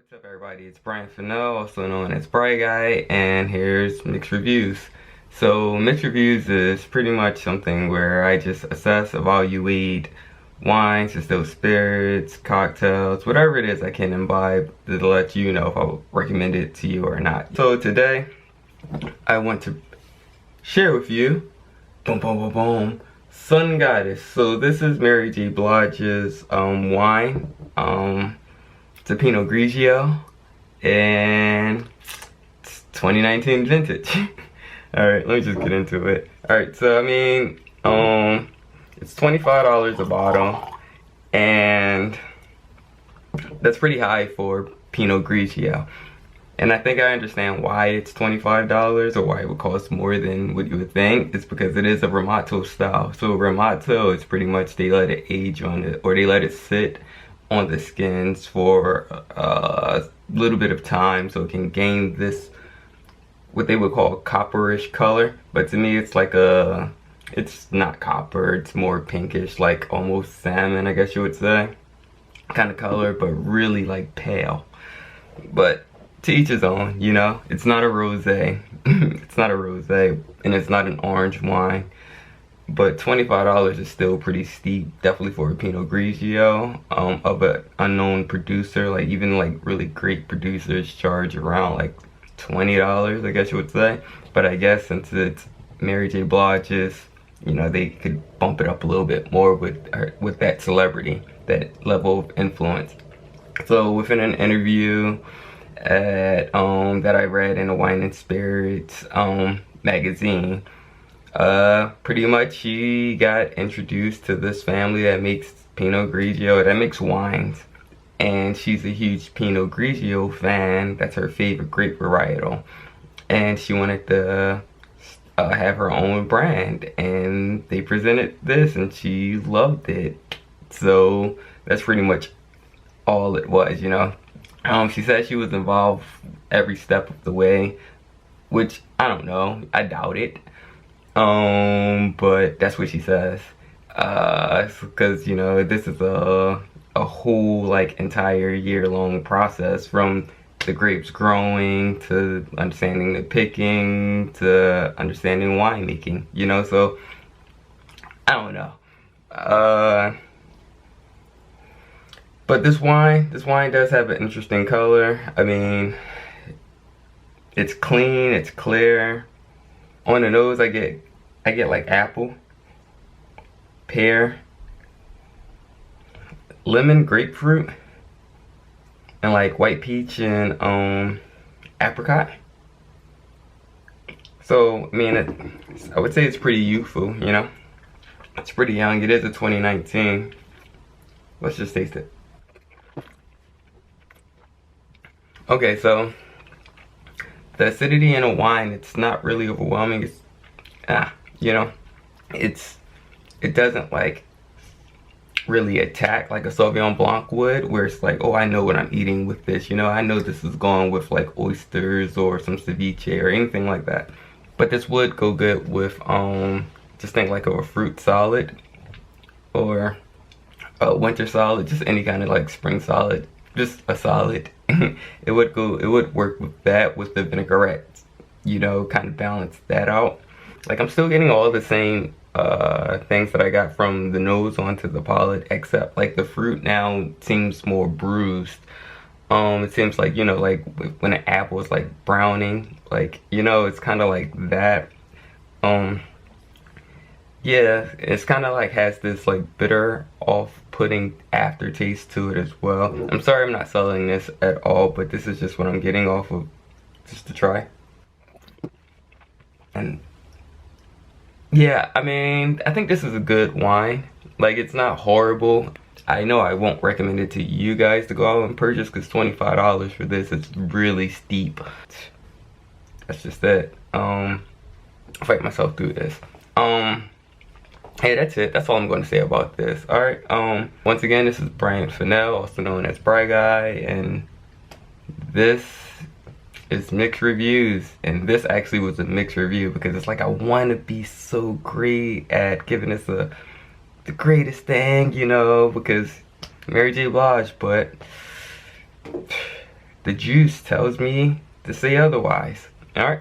What's up everybody, it's Bryant Fennell, also known as Bry Guy, and here's Mixed Reviews. So Mixed Reviews is pretty much something where I just assess, evaluate wines, distilled spirits, cocktails, whatever it is I can imbibe to let you know if I would recommend it to you or not. So today, I want to share with you, boom boom boom boom, Sun Goddess. So this is Mary J. Blige's wine. It's a Pinot Grigio, and it's 2019 vintage. Alright, let me just get into it. Alright, so I mean, it's $25 a bottle, and that's pretty high for Pinot Grigio. And I think I understand why it's $25 or why it would cost more than what you would think. It's because it is a Ramato style. So Ramato is pretty much they let it age on it, or they let it sit on the skins for a little bit of time so it can gain this, what they would call copperish color. But to me it's like it's not copper, it's more pinkish, like almost salmon, I guess you would say, kind of color, but really like pale. But to each his own, you know. It's not a rosé. It's not a rosé, and it's not an orange wine. But $25 is still pretty steep, definitely for a Pinot Grigio of an unknown producer. Like even like really great producers charge around like $20, I guess you would say. But I guess since it's Mary J. Blige's, you know, they could bump it up a little bit more with that celebrity, that level of influence. So within an interview at that I read in a Wine and Spirits magazine, pretty much she got introduced to this family that makes Pinot Grigio, that makes wines, and she's a huge Pinot Grigio fan. That's her favorite grape varietal, and she wanted to have her own brand, and they presented this and she loved it. So that's pretty much all it was, you know. She said she was involved every step of the way, which I don't know, I doubt it. But that's what she says. Because, you know, this is a whole like entire year-long process, from the grapes growing to understanding the picking to understanding winemaking, you know. So I don't know. But this wine does have an interesting color. I mean, it's clean, it's clear. On the nose, I get like apple, pear, lemon, grapefruit, and like white peach and apricot. So I mean, I would say it's pretty youthful, you know. It's pretty young. It is a 2019. Let's just taste it. Okay, so the acidity in a wine, it's not really overwhelming. It's you know, it doesn't like really attack like a Sauvignon Blanc would, where it's like, oh, I know what I'm eating with this, you know. I know this is going with like oysters or some ceviche or anything like that. But this would go good with just think like of a fruit salad or a winter salad, just any kind of like spring salad, just a salad. It would work with that, with the vinaigrette, you know, kind of balance that out. Like I'm still getting all the same things that I got from the nose onto the palate, except like the fruit now seems more bruised. It seems like, you know, like when an apple is like browning, like, you know, it's kind of like that. Yeah, it's kind of like has this like bitter, off-putting aftertaste to it as well. I'm sorry I'm not selling this at all, but this is just what I'm getting off of, just to try. And yeah, I mean, I think this is a good wine. Like, it's not horrible. I know I won't recommend it to you guys to go out and purchase, because $25 for this is really steep. That's just it. I'll fight myself through this. Hey, that's it. That's all I'm going to say about this. Alright, once again, this is Bryant Fennell, also known as Bry Guy, and this is Mixed Reviews. And this actually was a mixed review because it's like I want to be so great at giving this the greatest thing, you know, because Mary J. Blige, but the juice tells me to say otherwise. Alright?